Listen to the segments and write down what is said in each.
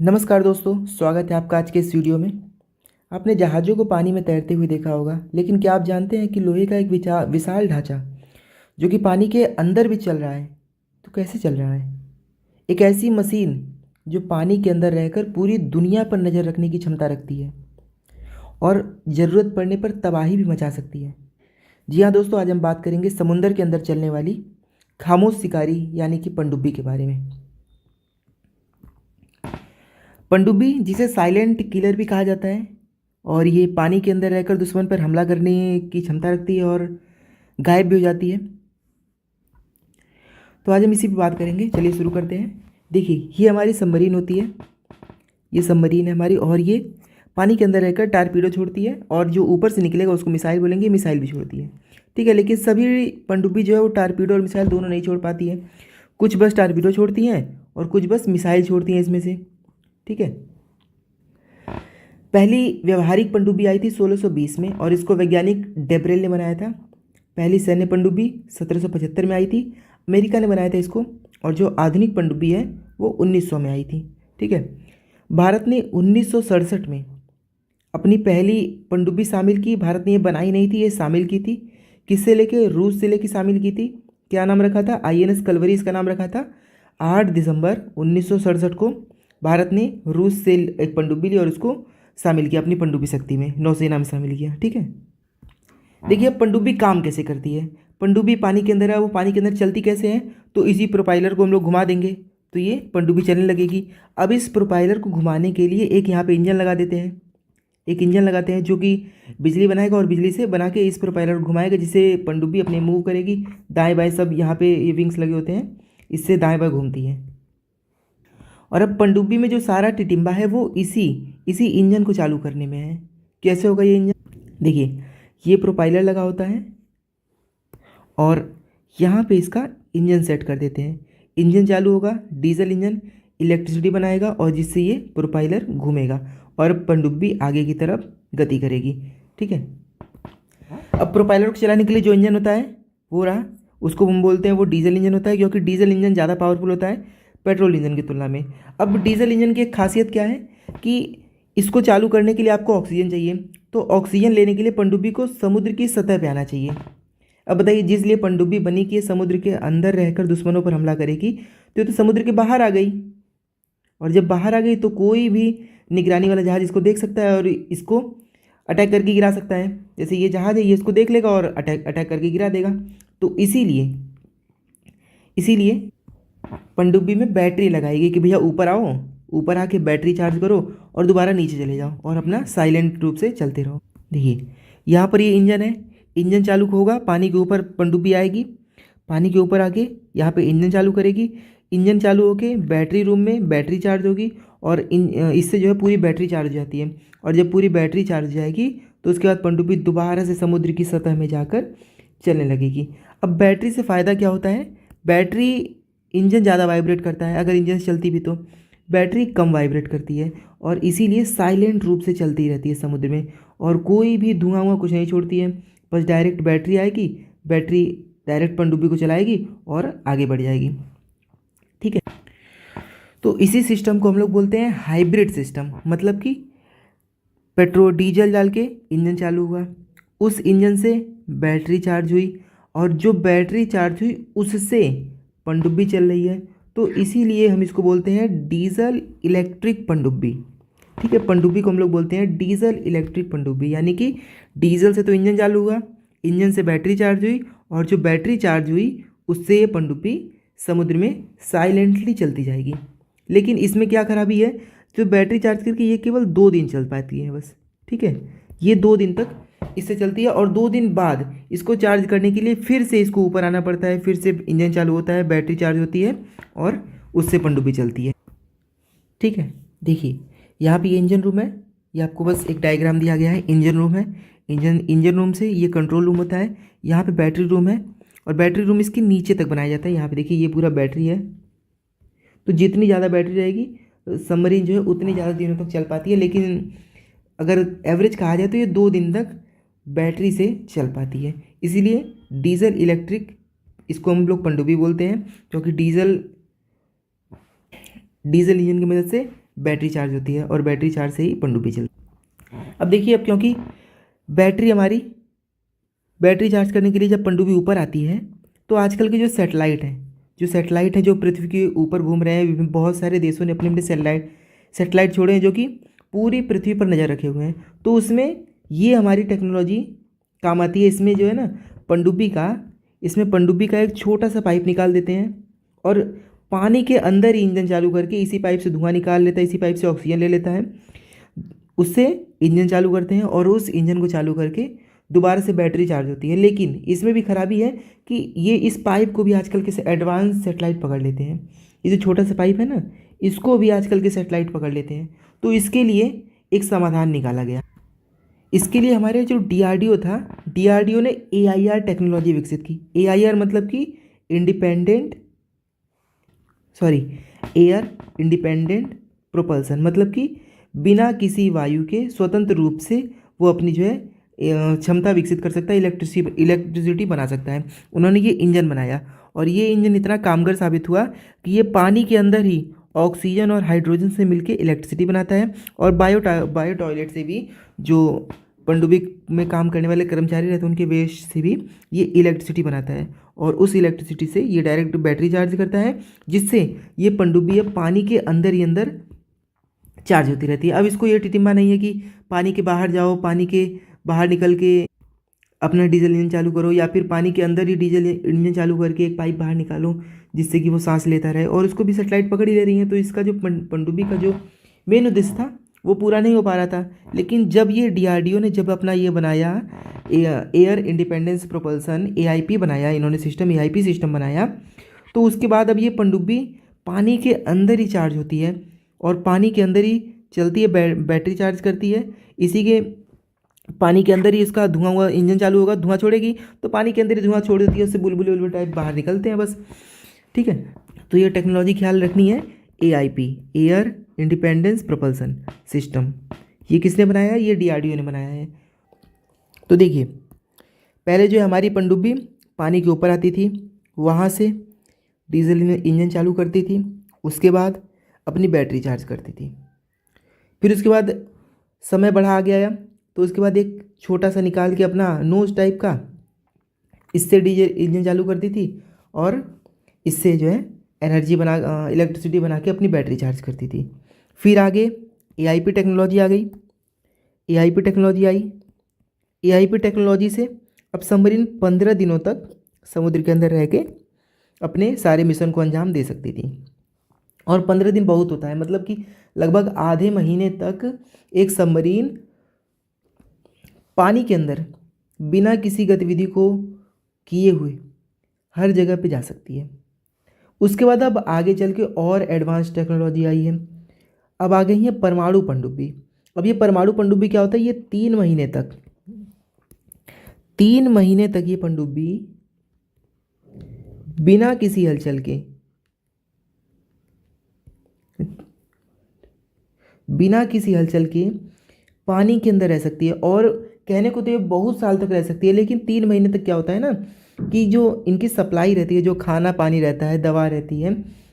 नमस्कार दोस्तों, स्वागत है आपका आज के इस वीडियो में। आपने जहाज़ों को पानी में तैरते हुए देखा होगा, लेकिन क्या आप जानते हैं कि लोहे का एक विशाल ढांचा जो कि पानी के अंदर भी चल रहा है, तो कैसे चल रहा है? एक ऐसी मशीन जो पानी के अंदर रहकर पूरी दुनिया पर नज़र रखने की क्षमता रखती है और ज़रूरत पड़ने पर तबाही भी मचा सकती है। जी हाँ दोस्तों, आज हम बात करेंगे समुंदर के अंदर चलने वाली खामोश शिकारी यानी कि पनडुब्बी के बारे में। पनडुब्बी, जिसे साइलेंट किलर भी कहा जाता है, और ये पानी के अंदर रहकर दुश्मन पर हमला करने की क्षमता रखती है और गायब भी हो जाती है। तो आज हम इसी पे बात करेंगे। चलिए शुरू करते हैं। देखिए, ये हमारी सबमरीन होती है। ये सबमरीन है हमारी, और ये पानी के अंदर रहकर टारपीडो छोड़ती है, और जो ऊपर से निकलेगा उसको मिसाइल बोलेंगे, मिसाइल भी छोड़ती है। ठीक है, लेकिन सभी पनडुब्बी जो है वो टारपीडो और मिसाइल दोनों नहीं छोड़ पाती है। कुछ बस टारपीडो छोड़ती हैं और कुछ बस मिसाइल छोड़ती हैं इसमें से। ठीक है, पहली व्यवहारिक पनडुब्बी आई थी 1620 में, और इसको वैज्ञानिक डेब्रेल ने बनाया था। पहली सैन्य पनडुब्बी 1775 में आई थी, अमेरिका ने बनाया था इसको। और जो आधुनिक पनडुब्बी है वो 1900 में आई थी। ठीक है, भारत ने 1967 में अपनी पहली पनडुब्बी शामिल की। भारत ने ये बनाई नहीं थी, ये शामिल की थी। किससे लेके? रूस से लेके शामिल की थी। क्या नाम रखा था? INS कलवरी इसका नाम रखा था। 8 दिसंबर 1967 को भारत ने रूस से एक पनडुब्बी ली और उसको शामिल किया अपनी पनडुब्बी शक्ति में, नौसेना में शामिल किया। ठीक है, देखिए अब पनडुब्बी काम कैसे करती है। पनडुब्बी पानी के अंदर है, वो पानी के अंदर चलती कैसे है? तो इसी प्रोपाइलर को हम लोग घुमा देंगे तो ये पनडुब्बी चलने लगेगी। अब इस प्रोपाइलर को घुमाने के लिए एक यहाँ पे इंजन लगा देते हैं। एक इंजन लगाते हैं जो कि बिजली बनाएगा, और बिजली से बना के इस प्रोपाइलर को घुमाएगा, जिससे पनडुब्बी अपने मूव करेगी। दाएं बाएं सब यहाँ पे ये विंग्स लगे होते हैं, इससे दाएं बाएं घूमती है। और अब पनडुब्बी में जो सारा टिटिम्बा है वो इसी इसी इंजन को चालू करने में है। कैसे होगा ये इंजन? देखिए, ये प्रोपाइलर लगा होता है और यहाँ पे इसका इंजन सेट कर देते हैं। इंजन चालू होगा, डीजल इंजन इलेक्ट्रिसिटी बनाएगा, और जिससे ये प्रोपाइलर घूमेगा और पनडुब्बी आगे की तरफ गति करेगी। ठीक है, अब प्रोपाइलर को चलाने के लिए जो इंजन होता है वो रहा, उसको हम बोलते हैं वो डीजल इंजन होता है, क्योंकि डीजल इंजन ज़्यादा पावरफुल होता है पेट्रोल इंजन की तुलना में। अब डीजल इंजन की एक खासियत क्या है कि इसको चालू करने के लिए आपको ऑक्सीजन चाहिए। तो ऑक्सीजन लेने के लिए पनडुब्बी को समुद्र की सतह पे आना चाहिए। अब बताइए, जिस लिए पनडुब्बी बनी कि ये समुद्र के अंदर रहकर दुश्मनों पर हमला करेगी, तो ये तो समुद्र के बाहर आ गई। और जब बाहर आ गई तो कोई भी निगरानी वाला जहाज़ इसको देख सकता है और इसको अटैक करके गिरा सकता है। जैसे ये जहाज़ है, ये इसको देख लेगा और अटैक अटैक करके गिरा देगा। तो इसीलिए इसीलिए पनडुब्बी में बैटरी लगाएगी कि भैया ऊपर आओ, ऊपर आके बैटरी चार्ज करो और दोबारा नीचे चले जाओ और अपना साइलेंट रूप से चलते रहो। देखिए, यहाँ पर ये इंजन है। इंजन चालू होगा, पानी के ऊपर पनडुब्बी आएगी, पानी के ऊपर आके यहाँ पे इंजन चालू करेगी। इंजन चालू होके बैटरी रूम में बैटरी चार्ज होगी, और इससे जो है पूरी बैटरी चार्ज हो जाती है। और जब पूरी बैटरी चार्ज हो जाएगी तो उसके बाद पनडुब्बी दोबारा से समुद्र की सतह में जाकर चलने लगेगी। अब बैटरी से फ़ायदा क्या होता है? बैटरी, इंजन ज़्यादा वाइब्रेट करता है, अगर इंजन से चलती भी तो बैटरी कम वाइब्रेट करती है, और इसीलिए साइलेंट रूप से चलती रहती है समुद्र में, और कोई भी धुआं हुआ कुछ नहीं छोड़ती है। बस डायरेक्ट बैटरी आएगी, बैटरी डायरेक्ट पनडुब्बी को चलाएगी और आगे बढ़ जाएगी। ठीक है, तो इसी सिस्टम को हम लोग बोलते हैं हाइब्रिड सिस्टम। मतलब कि पेट्रोल डीजल डाल के इंजन चालू हुआ, उस इंजन से बैटरी चार्ज हुई, और जो बैटरी चार्ज हुई उससे पनडुब्बी चल रही है। तो इसीलिए हम इसको बोलते हैं डीजल इलेक्ट्रिक पनडुब्बी। ठीक है, पनडुब्बी को हम लोग बोलते हैं डीजल इलेक्ट्रिक पनडुब्बी, यानी कि डीजल से तो इंजन चालू हुआ, इंजन से बैटरी चार्ज हुई, और जो बैटरी चार्ज हुई उससे ये पनडुब्बी समुद्र में साइलेंटली चलती जाएगी। लेकिन इसमें क्या खराबी है? जो बैटरी चार्ज करके ये केवल 2 दिन चल पाती है बस। ठीक है, ये 2 दिन तक इससे चलती है, और 2 दिन बाद इसको चार्ज करने के लिए फिर से इसको ऊपर आना पड़ता है, फिर से इंजन चालू होता है, बैटरी चार्ज होती है, और उससे पनडुब्बी चलती है। ठीक है, देखिए यहाँ पे ये इंजन रूम है। ये आपको बस एक डायग्राम दिया गया है, इंजन रूम है। इंजन रूम से ये कंट्रोल रूम होता है। यहाँ पे बैटरी रूम है, और बैटरी रूम इसके नीचे तक बनाया जाता है। यहाँ पे देखिए, ये पूरा बैटरी है। तो जितनी ज़्यादा बैटरी रहेगी सबमरीन जो है उतनी ज़्यादा दिनों तक चल पाती है। लेकिन अगर एवरेज कहा जाए तो ये 2 दिन तक बैटरी से चल पाती है। इसीलिए डीजल इलेक्ट्रिक इसको हम लोग पनडुब्बी बोलते हैं, क्योंकि डीजल इंजन की मदद से बैटरी चार्ज होती है और बैटरी चार्ज से ही पनडुब्बी चलती है। अब देखिए, अब क्योंकि बैटरी चार्ज करने के लिए जब पनडुब्बी ऊपर आती है तो आजकल के जो सैटेलाइट है जो पृथ्वी के ऊपर घूम रहे हैं, बहुत सारे देशों ने अपने अपने सैटेलाइट छोड़े हैं जो कि पूरी पृथ्वी पर नज़र रखे हुए हैं। तो उसमें ये हमारी टेक्नोलॉजी काम आती है। इसमें जो है ना इसमें पनडुब्बी का एक छोटा सा पाइप निकाल देते हैं और पानी के अंदर ही इंजन चालू करके इसी पाइप से धुआं निकाल लेता है, इसी पाइप से ऑक्सीजन ले लेता है, उससे इंजन चालू करते हैं और उस इंजन को चालू करके दोबारा से बैटरी चार्ज होती है। लेकिन इसमें भी खराबी है कि ये इस पाइप को भी आजकल के एडवांस सेटेलाइट पकड़ लेते हैं। ये जो छोटा सा पाइप है ना, इसको भी आजकल के सेटेलाइट पकड़ लेते हैं। तो इसके लिए एक समाधान निकाला गया। इसके लिए हमारे जो DRDO था, DRDO ने AIR टेक्नोलॉजी विकसित की। AIR मतलब कि एयर इंडिपेंडेंट प्रोपल्सन, मतलब कि बिना किसी वायु के स्वतंत्र रूप से वो अपनी जो है क्षमता विकसित कर सकता है, इलेक्ट्रिसिटी बना सकता है। उन्होंने ये इंजन बनाया और ये इंजन इतना कामगर साबित हुआ कि ये पानी के अंदर ही ऑक्सीजन और हाइड्रोजन से मिलकर इलेक्ट्रिसिटी बनाता है और बायो टॉयलेट से भी, जो पनडुब्बी में काम करने वाले कर्मचारी रहते हैं उनके वेस्ट से भी ये इलेक्ट्रिसिटी बनाता है और उस इलेक्ट्रिसिटी से ये डायरेक्ट बैटरी चार्ज करता है, जिससे ये पनडुब्बी पानी के अंदर ही अंदर चार्ज होती रहती है। अब इसको ये टिटिम्बा नहीं है कि पानी के बाहर जाओ, पानी के बाहर निकल के अपना डीजल इंजन चालू करो, या फिर पानी के अंदर ही डीजल इंजन चालू करके एक पाइप बाहर निकालो जिससे कि वो सांस लेता रहे, और उसको भी सेटेलाइट पकड़ ही ले रही है। तो इसका जो पनडुब्बी का जो मेन उद्देश्य था वो पूरा नहीं हो पा रहा था। लेकिन जब ये DRDO ने जब अपना ये बनाया एयर इंडिपेंडेंस प्रोपल्सन AIP बनाया, इन्होंने सिस्टम AIP सिस्टम बनाया, तो उसके बाद अब ये पनडुब्बी पानी के अंदर ही चार्ज होती है और पानी के अंदर ही चलती है, बैटरी चार्ज करती है। इसी के पानी के अंदर ही इसका धुआं हुआ इंजन चालू होगा, धुआं छोड़ेगी तो पानी के अंदर ही धुआं छोड़ देती है, उससे बुलबुले टाइप बाहर निकलते हैं बस। ठीक है, तो ये टेक्नोलॉजी ख्याल रखनी है। AIP air independence propulsion system, ये किसने बनाया है? ये DRDO ने बनाया है। तो देखिए, पहले जो हमारी पनडुब्बी पानी के ऊपर आती थी, वहाँ से डीजल इंजन चालू करती थी, उसके बाद अपनी बैटरी चार्ज करती थी, फिर उसके बाद समय बढ़ा आ गया तो उसके बाद एक छोटा सा निकाल के अपना नोज टाइप का, इससे डीजल इंजन चालू करती थी और इससे जो है इलेक्ट्रिसिटी बना के अपनी बैटरी चार्ज करती थी। फिर आगे AIP टेक्नोलॉजी आ गई। AIP टेक्नोलॉजी से अब सबमरीन 15 दिनों तक समुद्र के अंदर रह के अपने सारे मिशन को अंजाम दे सकती थी। और 15 दिन बहुत होता है, मतलब कि लगभग आधे महीने तक एक सबमरीन पानी के अंदर बिना किसी गतिविधि को किए हुए हर जगह पे जा सकती है। उसके बाद अब आगे चल के और एडवांस टेक्नोलॉजी आई है। अब आ गई है परमाणु पनडुब्बी। अब ये परमाणु पनडुब्बी क्या होता है? ये 3 महीने तक ये पनडुब्बी बिना किसी हलचल के पानी के अंदर रह सकती है। और कहने को तो ये बहुत साल तक रह सकती है, लेकिन 3 महीने तक क्या होता है ना कि जो इनकी सप्लाई रहती है, जो खाना पानी रहता है, दवा रहती है,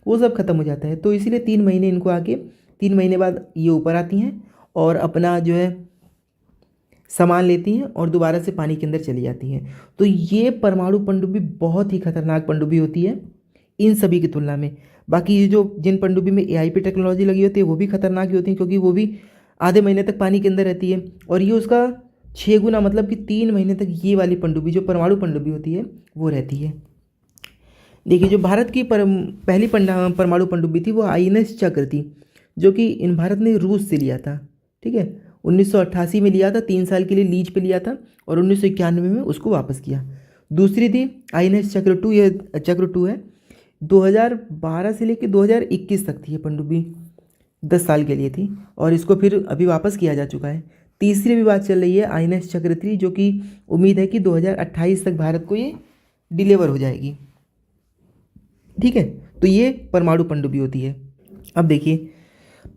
वो सब खत्म हो जाता है। तो इसीलिए 3 महीने इनको आके 3 महीने बाद ये ऊपर आती हैं और अपना जो है सामान लेती हैं और दोबारा से पानी के अंदर चली जाती हैं। तो ये परमाणु पनडुब्बी बहुत ही खतरनाक पनडुब्बी होती है इन सभी की तुलना में। बाकी ये जो जिन पनडुब्बी में AIP टेक्नोलॉजी लगी होती है वो भी खतरनाक ही होती है, क्योंकि वो भी आधे महीने तक पानी के अंदर रहती है, और ये उसका 6 गुना, मतलब कि 3 महीने तक ये वाली पनडुब्बी जो परमाणु पनडुब्बी होती है वो रहती है। देखिए, जो भारत की पहली परमाणु पनडुब्बी थी वो INS चक्र थी, जो कि इन भारत ने रूस से लिया था। ठीक है, 1988 में लिया था, 3 साल के लिए लीज पे लिया था और 1991 में उसको वापस किया। दूसरी थी INS चक्र 2, ये चक्र 2 है, 2012 से लेकर 2021 तक थी ये पनडुब्बी, 10 साल के लिए थी और इसको फिर अभी वापस किया जा चुका है। तीसरी भी बात चल रही है INS चक्र 3, जो कि उम्मीद है कि 2028 तक भारत को ये डिलीवर हो जाएगी। ठीक है, तो ये परमाणु पनडुब्बी होती है। अब देखिए,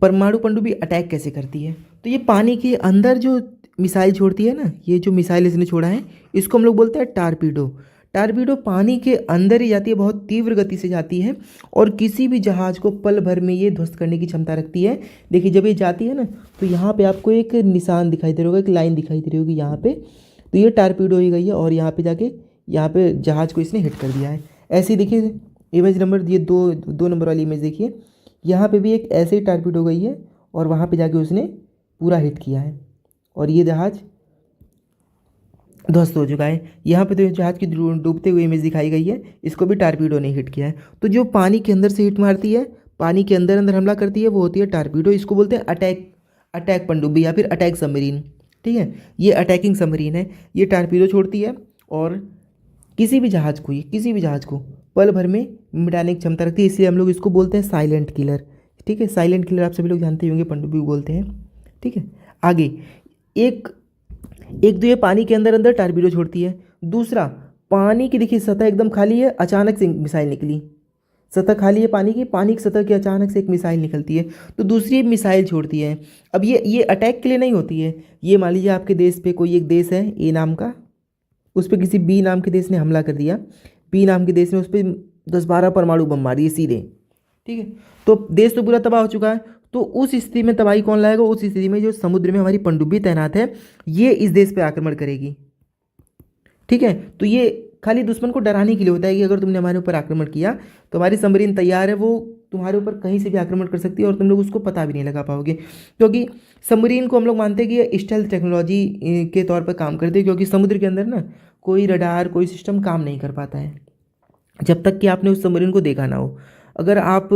परमाणु पनडुब्बी अटैक कैसे करती है। तो ये पानी के अंदर जो मिसाइल छोड़ती है ना, ये जो मिसाइल इसने छोड़ा है इसको हम लोग बोलते हैं टारपीडो। टारपीडो पानी के अंदर ही जाती है, बहुत तीव्र गति से जाती है और किसी भी जहाज़ को पल भर में ये ध्वस्त करने की क्षमता रखती है। देखिए जब ये जाती है ना तो यहाँ पे आपको एक निशान दिखाई दे रहा होगा, एक लाइन दिखाई दे रही होगी यहाँ पे, तो ये टारपीडो ही गई है और यहाँ पे जाके यहाँ पे जहाज़ को इसने हिट कर दिया है। ऐसे ही देखिए इमेज नंबर ये दो नंबर वाली इमेज देखिए, यहाँ पे भी एक ऐसे ही टारपीडो गई है और वहाँ पे जाके उसने पूरा हिट किया है और ये जहाज़ ध्वस्त हो चुका है। यहाँ पे तो जहाज़ की डूबते हुए इमेज दिखाई गई है, इसको भी टारपीडो ने हिट किया है। तो जो पानी के अंदर से हिट मारती है, पानी के अंदर अंदर हमला करती है, वो होती है टारपीडो। इसको बोलते हैं अटैक पनडुब्बी या फिर अटैक सबमरीन। ठीक है, ये अटैकिंग सबमरीन है। ये टारपीडो छोड़ती है और किसी भी जहाज़ को पल भर में मिटाने की क्षमता रखती है, इसलिए हम लोग इसको बोलते हैं साइलेंट किलर। ठीक है, साइलेंट किलर आप सभी लोग जानते होंगे, पनडुब्बी बोलते हैं। ठीक है, आगे एक तो ये पानी के अंदर अंदर टारपीडो छोड़ती है। दूसरा, पानी की देखिए सतह एकदम खाली है, अचानक से मिसाइल निकली, सतह खाली है पानी की सतह की अचानक से एक मिसाइल निकलती है, तो दूसरी मिसाइल छोड़ती है। अब ये अटैक के लिए नहीं होती है। ये मान लीजिए आपके देश पे कोई एक देश है ए नाम का, उस पर किसी बी नाम के देश ने हमला कर दिया, बी नाम के देश ने उस पर 10-12 परमाणु बम मार दिए सीधे। ठीक है, तो देश तो पूरा तबाह हो चुका है। तो उस स्थिति में तबाही कौन लाएगा? उस स्थिति में जो समुद्र में हमारी पनडुब्बी तैनात है, ये इस देश पे आक्रमण करेगी। ठीक है, तो ये खाली दुश्मन को डराने के लिए होता है कि अगर तुमने हमारे ऊपर आक्रमण किया तो हमारी सबमरीन तैयार है, वो तुम्हारे ऊपर कहीं से भी आक्रमण कर सकती है और तुम लोग उसको पता भी नहीं लगा पाओगे, क्योंकि सबमरीन को हम लोग मानते हैं कि ये स्टेल्थ टेक्नोलॉजी के तौर पर काम करती है, क्योंकि समुद्र के अंदर ना कोई रडार कोई सिस्टम काम नहीं कर पाता है जब तक कि आपने उस सबमरीन को देखा ना हो। अगर आप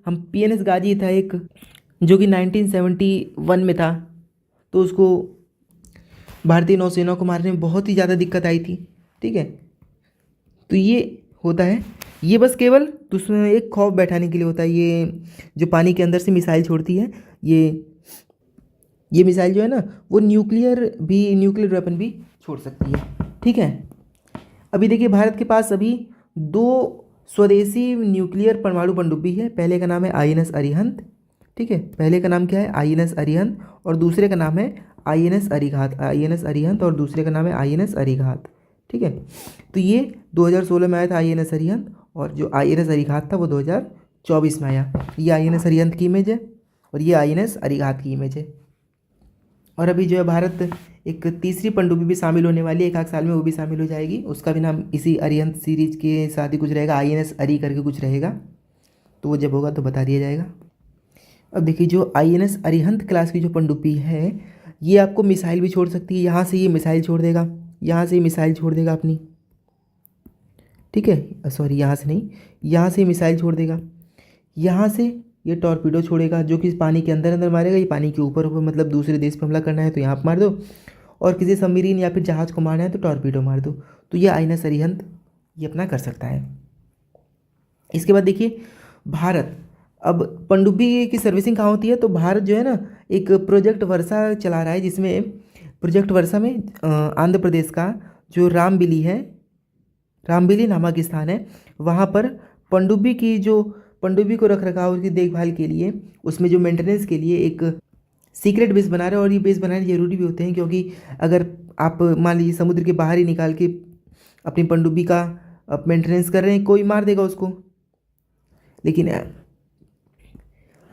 हम PNS गाजी था एक, जो कि 1971 में था, तो उसको भारतीय नौसेना को मारने में बहुत ही ज़्यादा दिक्कत आई थी। ठीक है, तो ये होता है, ये बस केवल दुश्मन एक खौफ बैठाने के लिए होता है। ये जो पानी के अंदर से मिसाइल छोड़ती है, ये मिसाइल जो है ना वो न्यूक्लियर वेपन भी छोड़ सकती है। ठीक है, अभी देखिए भारत के पास अभी 2 स्वदेशी न्यूक्लियर परमाणु पनडुब्बी है। पहले का नाम है INS अरिहंत। ठीक है, पहले का नाम क्या है? INS अरिहंत, और दूसरे का नाम है INS अरिहंत और दूसरे का नाम है INS अरिघात। ठीक है, तो ये 2016 में आया था INS अरिहंत, और जो INS अरिघात था वो 2024 में आया। ये INS अरिहंत की इमेज है और ये INS अरिघात की इमेज है। और अभी जो है भारत एक तीसरी पनडुब्बी भी शामिल होने वाली है, 1 आध साल में वो भी शामिल हो जाएगी। उसका भी नाम इसी अरिहंत सीरीज के साथ ही कुछ रहेगा, INS अरी करके कुछ रहेगा, तो वो जब होगा तो बता दिया जाएगा। अब देखिए जो INS अरिहंत क्लास की जो पनडुब्बी है, ये आपको मिसाइल भी छोड़ सकती है। यहाँ से ये मिसाइल छोड़ देगा, यहाँ से मिसाइल छोड़ देगा अपनी। ठीक है, सॉरी यहाँ से नहीं, यहाँ से मिसाइल छोड़ देगा। यहाँ से ये टॉर्पीडो छोड़ेगा जो कि पानी के अंदर अंदर मारेगा, ये पानी के ऊपर ऊपर, मतलब दूसरे देश पे हमला करना है तो यहाँ पर मार दो, और किसी सबमरीन या फिर जहाज़ को मारना है तो टॉर्पीडो मार दो। तो ये INS अरिहंत ये अपना कर सकता है। इसके बाद देखिए भारत, अब पनडुब्बी की सर्विसिंग कहाँ होती है? तो भारत जो है ना एक प्रोजेक्ट वर्षा चला रहा है, जिसमें प्रोजेक्ट वर्षा में आंध्र प्रदेश का जो रामबिली नामक स्थान है, वहाँ पर पनडुब्बी को रख रखाव उसकी देखभाल के लिए, उसमें जो मेंटेनेंस के लिए एक सीक्रेट बेस बना रहे हैं। और ये बेस बनाने जरूरी भी होते हैं, क्योंकि अगर आप मान लीजिए समुद्र के बाहर ही निकाल के अपनी पनडुब्बी का मेंटेनेंस कर रहे हैं, कोई मार देगा उसको।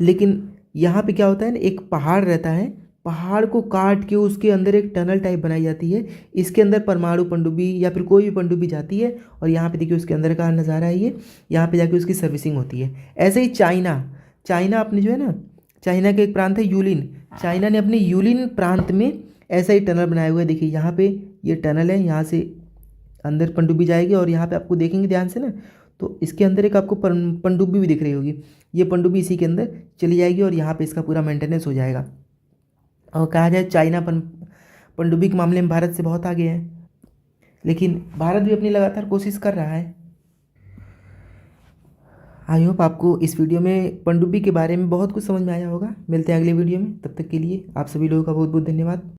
लेकिन यहाँ पे क्या होता है ना, एक पहाड़ रहता है, पहाड़ को काट के उसके अंदर एक टनल टाइप बनाई जाती है। इसके अंदर परमाणु पनडुब्बी या फिर कोई भी पनडुब्बी जाती है, और यहाँ पे देखिए उसके अंदर का नज़ारा है ये, यहाँ पे जाके उसकी सर्विसिंग होती है। ऐसे ही चाइना अपने जो है ना, चाइना का एक प्रांत है यूलिन, चाइना ने अपने यूलिन प्रांत में ऐसा ही टनल बनाया हुआ है। देखिए यहाँ पे ये टनल है, यहाँ से अंदर पनडुब्बी जाएगी, और यहाँ पे आपको देखेंगे ध्यान से ना, तो इसके अंदर एक आपको पनडुब्बी भी दिख रही होगी। ये पनडुब्बी इसी के अंदर चली जाएगी और यहाँ पे इसका पूरा मेंटेनेंस हो जाएगा। और कहा जाए चाइना पनडुब्बी के मामले में भारत से बहुत आगे है, लेकिन भारत भी अपनी लगातार कोशिश कर रहा है। आई होप आपको इस वीडियो में पनडुब्बी के बारे में बहुत कुछ समझ में आया होगा। मिलते हैं अगले वीडियो में, तब तक के लिए आप सभी लोगों का बहुत बहुत धन्यवाद।